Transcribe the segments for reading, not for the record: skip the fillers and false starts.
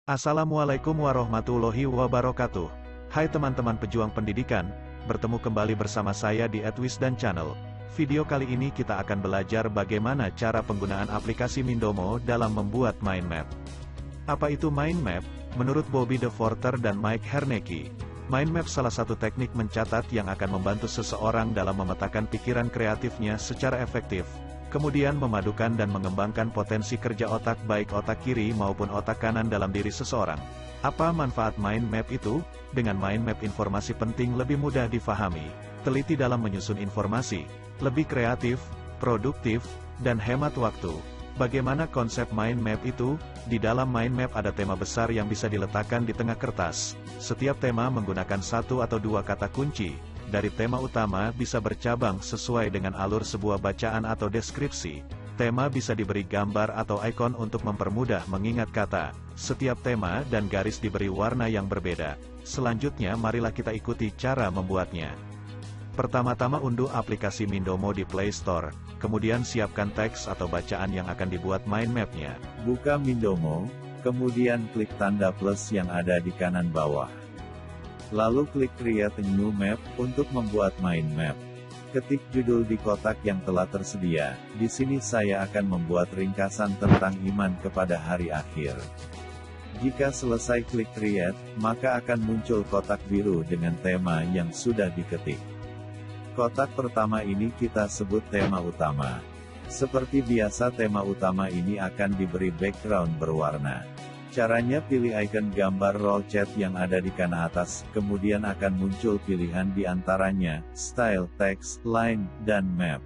Assalamualaikum warahmatullahi wabarakatuh. Hai teman-teman pejuang pendidikan, bertemu kembali bersama saya di @wisdan Channel. Video kali ini kita akan belajar bagaimana cara penggunaan aplikasi Mindomo dalam membuat mind map. Apa itu mind map? Menurut Bobby DeVorter dan Mike Hernecki, mind map salah satu teknik mencatat yang akan membantu seseorang dalam memetakan pikiran kreatifnya secara efektif, kemudian memadukan dan mengembangkan potensi kerja otak baik otak kiri maupun otak kanan dalam diri seseorang. Apa manfaat mind map itu? Dengan mind map informasi penting lebih mudah difahami, teliti dalam menyusun informasi, lebih kreatif, produktif, dan hemat waktu. Bagaimana konsep mind map itu? Di dalam mind map ada tema besar yang bisa diletakkan di tengah kertas. Setiap tema menggunakan satu atau dua kata kunci. Dari tema utama bisa bercabang sesuai dengan alur sebuah bacaan atau deskripsi. Tema bisa diberi gambar atau ikon untuk mempermudah mengingat kata. Setiap tema dan garis diberi warna yang berbeda. Selanjutnya marilah kita ikuti cara membuatnya. Pertama-tama unduh aplikasi Mindomo di Play Store, kemudian siapkan teks atau bacaan yang akan dibuat mind map-nya. Buka Mindomo, kemudian klik tanda plus yang ada di kanan bawah. Lalu klik Create a New Map untuk membuat mind map. Ketik judul di kotak yang telah tersedia. Di sini saya akan membuat ringkasan tentang iman kepada hari akhir. Jika selesai klik Create, maka akan muncul kotak biru dengan tema yang sudah diketik. Kotak pertama ini kita sebut tema utama. Seperti biasa tema utama ini akan diberi background berwarna. Caranya pilih icon gambar roll chat yang ada di kanan atas, kemudian akan muncul pilihan di antaranya, Style, Text, Line, dan Map.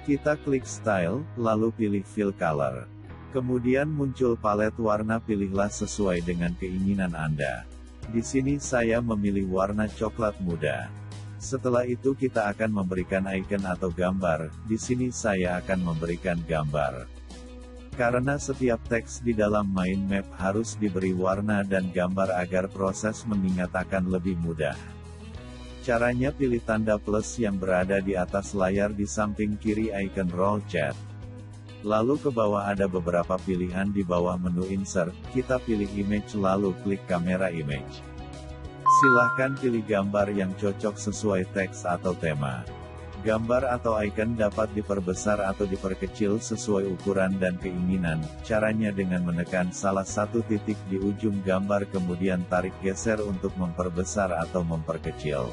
Kita klik Style, lalu pilih Fill Color. Kemudian muncul palet warna, pilihlah sesuai dengan keinginan Anda. Di sini saya memilih warna coklat muda. Setelah itu kita akan memberikan icon atau gambar, di sini saya akan memberikan gambar. Karena setiap teks di dalam mind map harus diberi warna dan gambar agar proses mengingat akan lebih mudah. Caranya pilih tanda plus yang berada di atas layar di samping kiri icon roll chat. Lalu ke bawah ada beberapa pilihan di bawah menu insert, kita pilih image lalu klik kamera image. Silahkan pilih gambar yang cocok sesuai teks atau tema. Gambar atau icon dapat diperbesar atau diperkecil sesuai ukuran dan keinginan. Caranya dengan menekan salah satu titik di ujung gambar kemudian tarik geser untuk memperbesar atau memperkecil.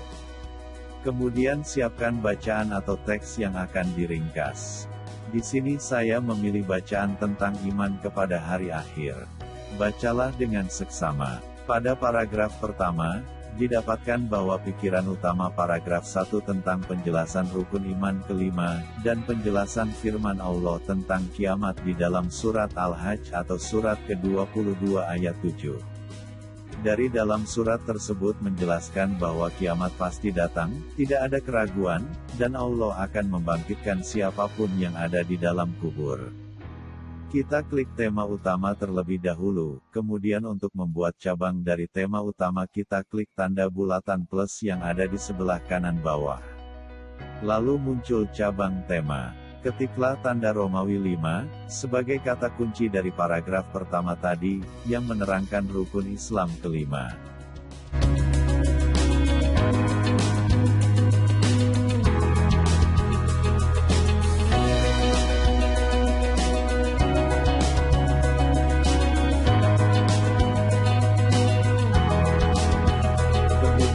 Kemudian siapkan bacaan atau teks yang akan diringkas. Di sini saya memilih bacaan tentang iman kepada hari akhir. Bacalah dengan seksama. Pada paragraf pertama, didapatkan bahwa pikiran utama paragraf 1 tentang penjelasan rukun iman kelima, dan penjelasan firman Allah tentang kiamat di dalam surat Al-Hajj atau surat ke-22 ayat 7. Dari dalam surat tersebut menjelaskan bahwa kiamat pasti datang, tidak ada keraguan, dan Allah akan membangkitkan siapapun yang ada di dalam kubur. Kita klik tema utama terlebih dahulu, kemudian untuk membuat cabang dari tema utama kita klik tanda bulatan plus yang ada di sebelah kanan bawah. Lalu muncul cabang tema. Ketiklah tanda Romawi 5, sebagai kata kunci dari paragraf pertama tadi, yang menerangkan rukun Islam kelima.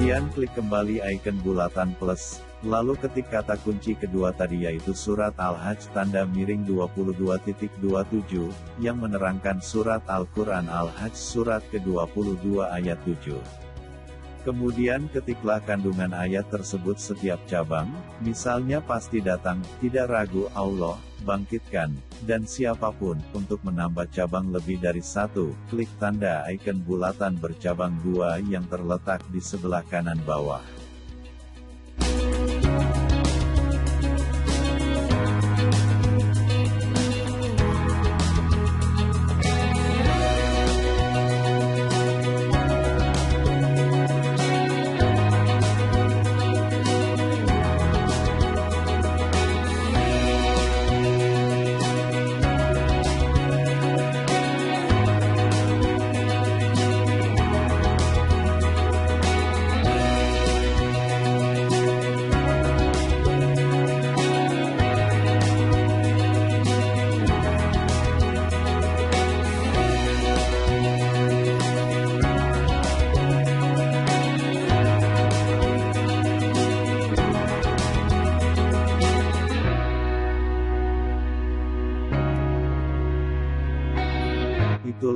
Kemudian klik kembali icon bulatan plus, lalu ketik kata kunci kedua tadi yaitu surat Al-Hajj tanda miring 22.27, yang menerangkan surat Al-Quran Al-Hajj surat ke-22 ayat 7. Kemudian ketiklah kandungan ayat tersebut setiap cabang, misalnya pasti datang, tidak ragu, Allah, bangkitkan, dan siapapun. Untuk menambah cabang lebih dari satu, klik tanda icon bulatan bercabang 2 yang terletak di sebelah kanan bawah.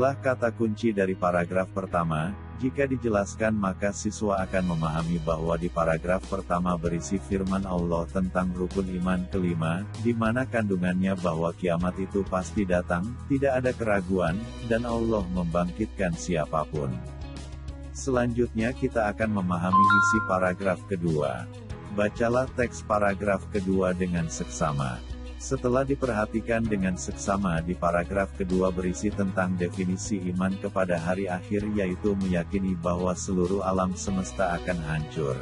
Inilah kata kunci dari paragraf pertama. Jika dijelaskan maka siswa akan memahami bahwa di paragraf pertama berisi firman Allah tentang rukun iman kelima, di mana kandungannya bahwa kiamat itu pasti datang, tidak ada keraguan, dan Allah membangkitkan siapapun. Selanjutnya kita akan memahami isi paragraf kedua. Bacalah teks paragraf kedua dengan seksama. Setelah diperhatikan dengan seksama di paragraf kedua berisi tentang definisi iman kepada hari akhir yaitu meyakini bahwa seluruh alam semesta akan hancur.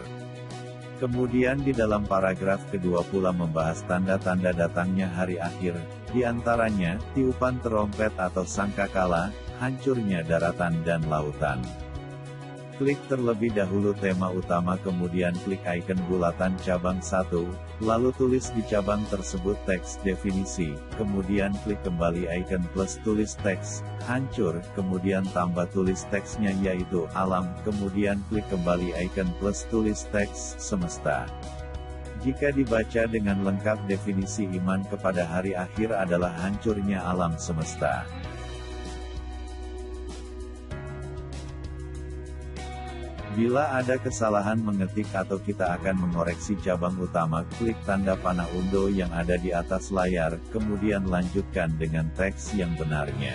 Kemudian di dalam paragraf kedua pula membahas tanda-tanda datangnya hari akhir, di antaranya, tiupan terompet atau sangkakala, hancurnya daratan dan lautan. Klik terlebih dahulu tema utama kemudian klik icon bulatan cabang 1, lalu tulis di cabang tersebut teks definisi, kemudian klik kembali icon plus tulis teks, hancur, kemudian tambah tulis teksnya yaitu alam, kemudian klik kembali icon plus tulis teks semesta. Jika dibaca dengan lengkap definisi iman kepada hari akhir adalah hancurnya alam semesta. Bila ada kesalahan mengetik atau kita akan mengoreksi cabang utama, klik tanda panah undo yang ada di atas layar, kemudian lanjutkan dengan teks yang benarnya.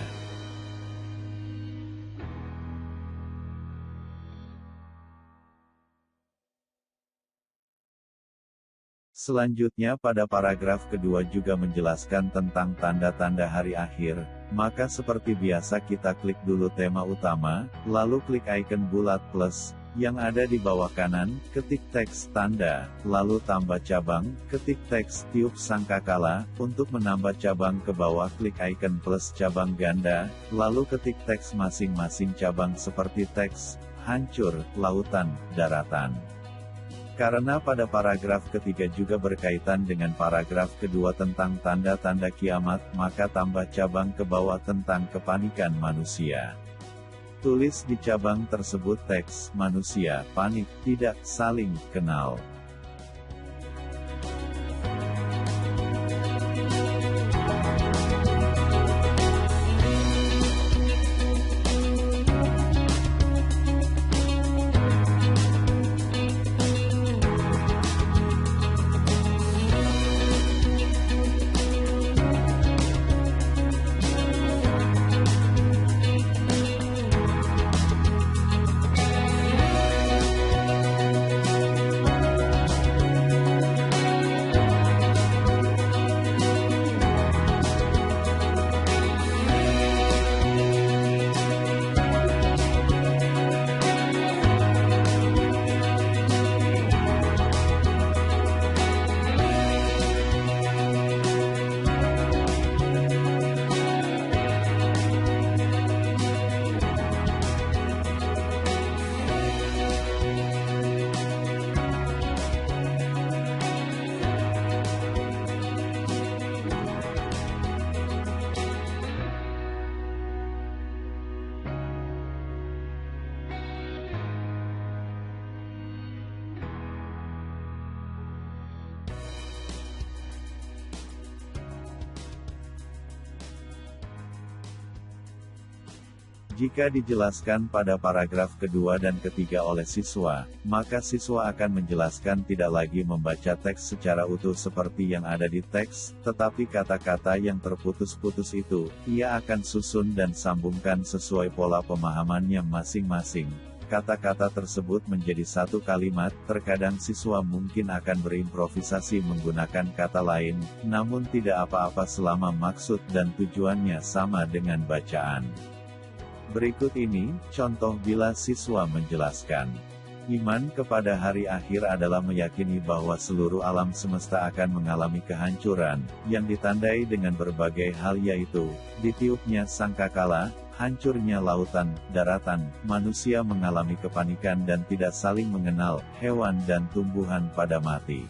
Selanjutnya pada paragraf kedua juga menjelaskan tentang tanda-tanda hari akhir, maka seperti biasa kita klik dulu tema utama, lalu klik icon bulat plus, yang ada di bawah kanan, ketik teks tanda, lalu tambah cabang, ketik teks tiup sangkakala, untuk menambah cabang ke bawah klik icon plus cabang ganda, lalu ketik teks masing-masing cabang seperti teks, hancur, lautan, daratan. Karena pada paragraf ketiga juga berkaitan dengan paragraf kedua tentang tanda-tanda kiamat, maka tambah cabang ke bawah tentang kepanikan manusia. Tulis di cabang tersebut teks, manusia, panik, tidak saling kenal. Jika dijelaskan pada paragraf kedua dan ketiga oleh siswa, maka siswa akan menjelaskan tidak lagi membaca teks secara utuh seperti yang ada di teks, tetapi kata-kata yang terputus-putus itu, ia akan susun dan sambungkan sesuai pola pemahamannya masing-masing. Kata-kata tersebut menjadi satu kalimat, terkadang siswa mungkin akan berimprovisasi menggunakan kata lain, namun tidak apa-apa selama maksud dan tujuannya sama dengan bacaan. Berikut ini, contoh bila siswa menjelaskan. Iman kepada hari akhir adalah meyakini bahwa seluruh alam semesta akan mengalami kehancuran, yang ditandai dengan berbagai hal yaitu, ditiupnya sangkakala, hancurnya lautan, daratan, manusia mengalami kepanikan dan tidak saling mengenal, hewan dan tumbuhan pada mati.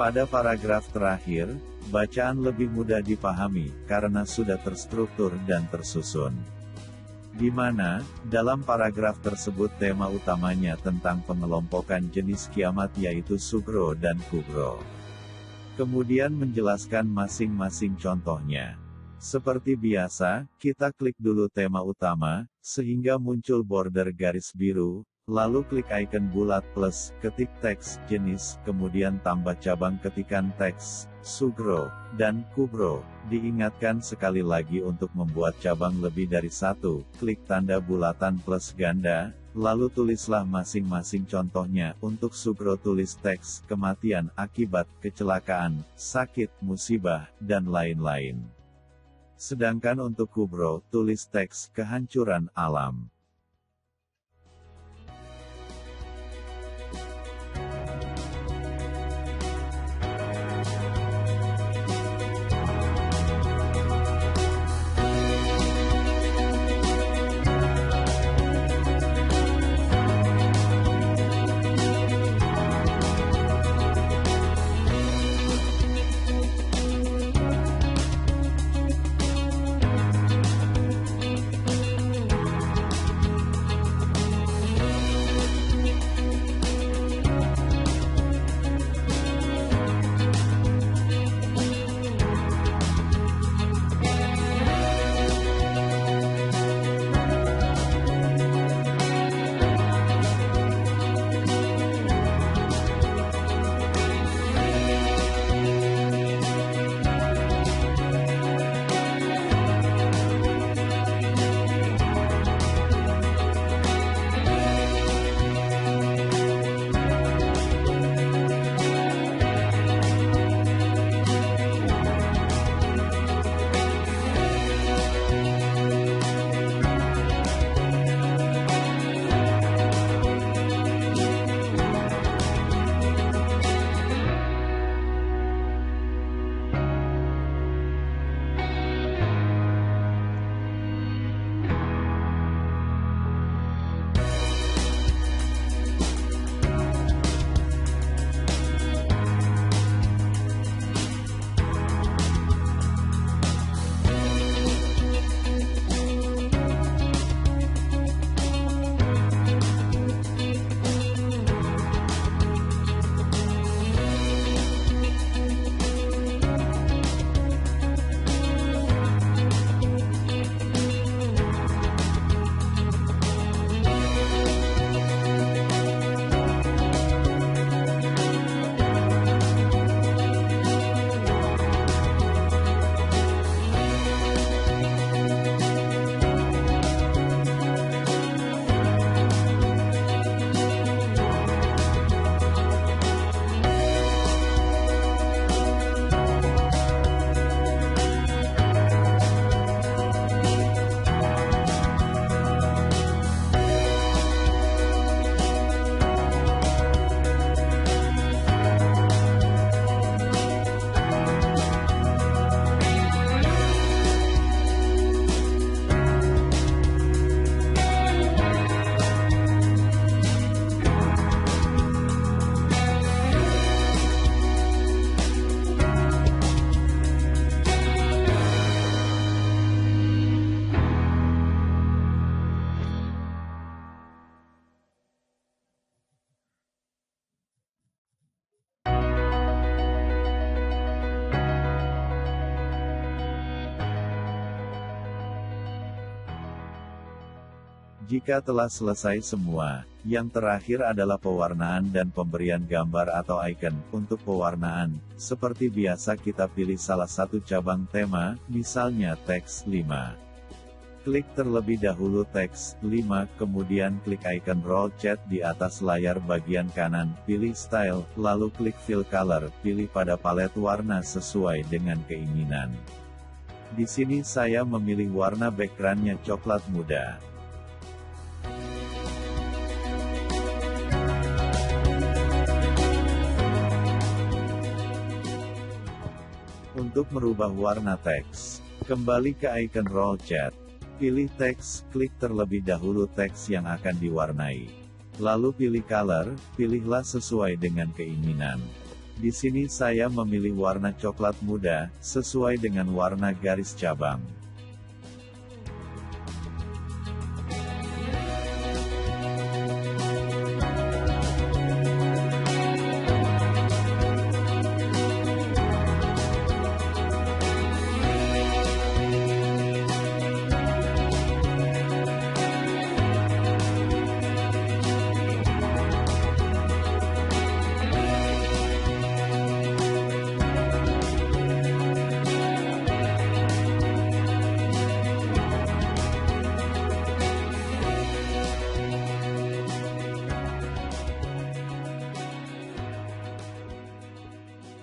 Pada paragraf terakhir, bacaan lebih mudah dipahami, karena sudah terstruktur dan tersusun. di mana, dalam paragraf tersebut tema utamanya tentang pengelompokan jenis kiamat yaitu sugro dan kubro. Kemudian menjelaskan masing-masing contohnya. Seperti biasa, kita klik dulu tema utama, sehingga muncul border garis biru, lalu klik icon bulat plus, ketik teks, jenis, kemudian tambah cabang ketikan teks, sugro, dan kubro. Diingatkan sekali lagi untuk membuat cabang lebih dari satu, klik tanda bulatan plus ganda, lalu tulislah masing-masing contohnya. Untuk sugro tulis teks, kematian, akibat, kecelakaan, sakit, musibah, dan lain-lain. Sedangkan untuk kubro, tulis teks, kehancuran alam. Jika telah selesai semua, yang terakhir adalah pewarnaan dan pemberian gambar atau icon. Untuk pewarnaan, seperti biasa kita pilih salah satu cabang tema, misalnya teks 5. Klik terlebih dahulu teks 5, kemudian klik icon roll chat di atas layar bagian kanan, pilih style, lalu klik fill color, pilih pada palet warna sesuai dengan keinginan. Di sini saya memilih warna backgroundnya coklat muda. Untuk merubah warna teks, kembali ke icon roll chat. Pilih teks, klik terlebih dahulu teks yang akan diwarnai. Lalu pilih color, pilihlah sesuai dengan keinginan. Di sini saya memilih warna coklat muda, sesuai dengan warna garis cabang.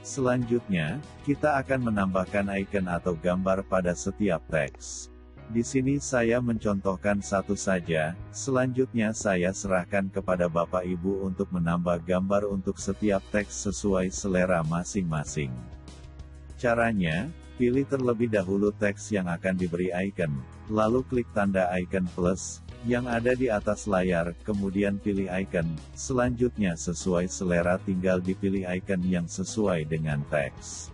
Selanjutnya, kita akan menambahkan icon atau gambar pada setiap teks. Di sini saya mencontohkan satu saja, selanjutnya saya serahkan kepada Bapak Ibu untuk menambah gambar untuk setiap teks sesuai selera masing-masing. Caranya, pilih terlebih dahulu teks yang akan diberi icon, lalu klik tanda icon plus yang ada di atas layar, kemudian pilih icon, selanjutnya sesuai selera tinggal dipilih icon yang sesuai dengan teks.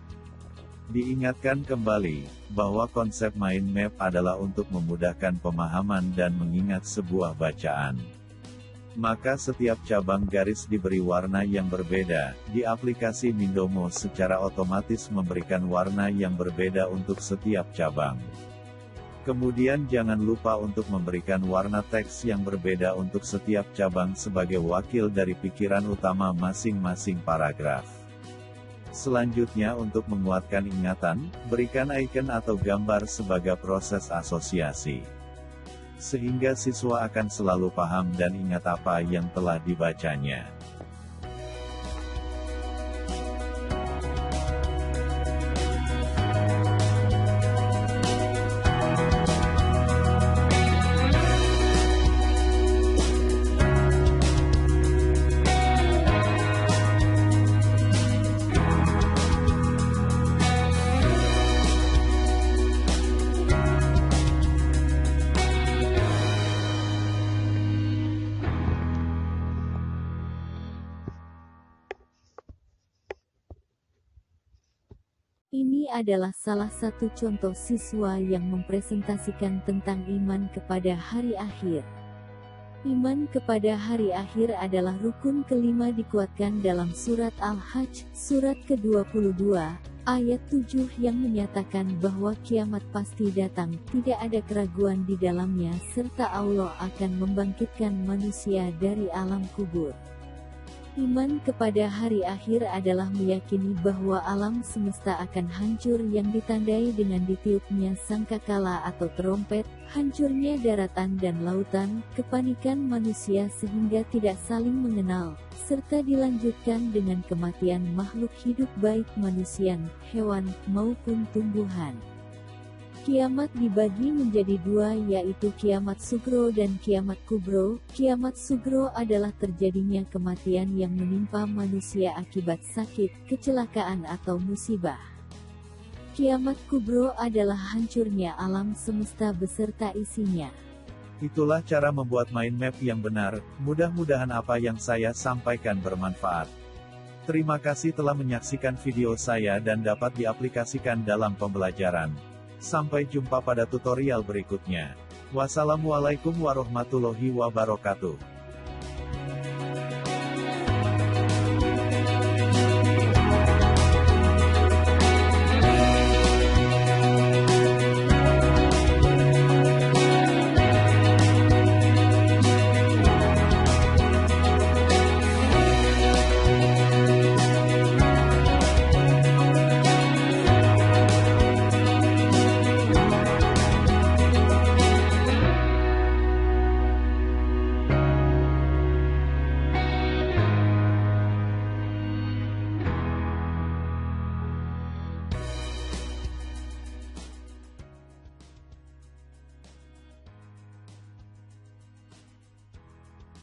Diingatkan kembali, bahwa konsep mind map adalah untuk memudahkan pemahaman dan mengingat sebuah bacaan. Maka setiap cabang garis diberi warna yang berbeda, di aplikasi Mindomo secara otomatis memberikan warna yang berbeda untuk setiap cabang. Kemudian jangan lupa untuk memberikan warna teks yang berbeda untuk setiap cabang sebagai wakil dari pikiran utama masing-masing paragraf. Selanjutnya untuk menguatkan ingatan, berikan icon atau gambar sebagai proses asosiasi. Sehingga siswa akan selalu paham dan ingat apa yang telah dibacanya. Ini adalah salah satu contoh siswa yang mempresentasikan tentang iman kepada hari akhir. Iman kepada hari akhir adalah rukun kelima dikuatkan dalam surat Al-Hajj, surat ke-22, ayat 7 yang menyatakan bahwa kiamat pasti datang, tidak ada keraguan di dalamnya serta Allah akan membangkitkan manusia dari alam kubur. Iman kepada hari akhir adalah meyakini bahwa alam semesta akan hancur yang ditandai dengan ditiupnya sangkakala atau trompet, hancurnya daratan dan lautan, kepanikan manusia sehingga tidak saling mengenal, serta dilanjutkan dengan kematian makhluk hidup baik manusia, hewan, maupun tumbuhan. Kiamat dibagi menjadi dua yaitu kiamat sugro dan kiamat kubro. Kiamat sugro adalah terjadinya kematian yang menimpa manusia akibat sakit, kecelakaan atau musibah. Kiamat kubro adalah hancurnya alam semesta beserta isinya. Itulah cara membuat mind map yang benar, mudah-mudahan apa yang saya sampaikan bermanfaat. Terima kasih telah menyaksikan video saya dan dapat diaplikasikan dalam pembelajaran. Sampai jumpa pada tutorial berikutnya. Wassalamualaikum warahmatullahi wabarakatuh.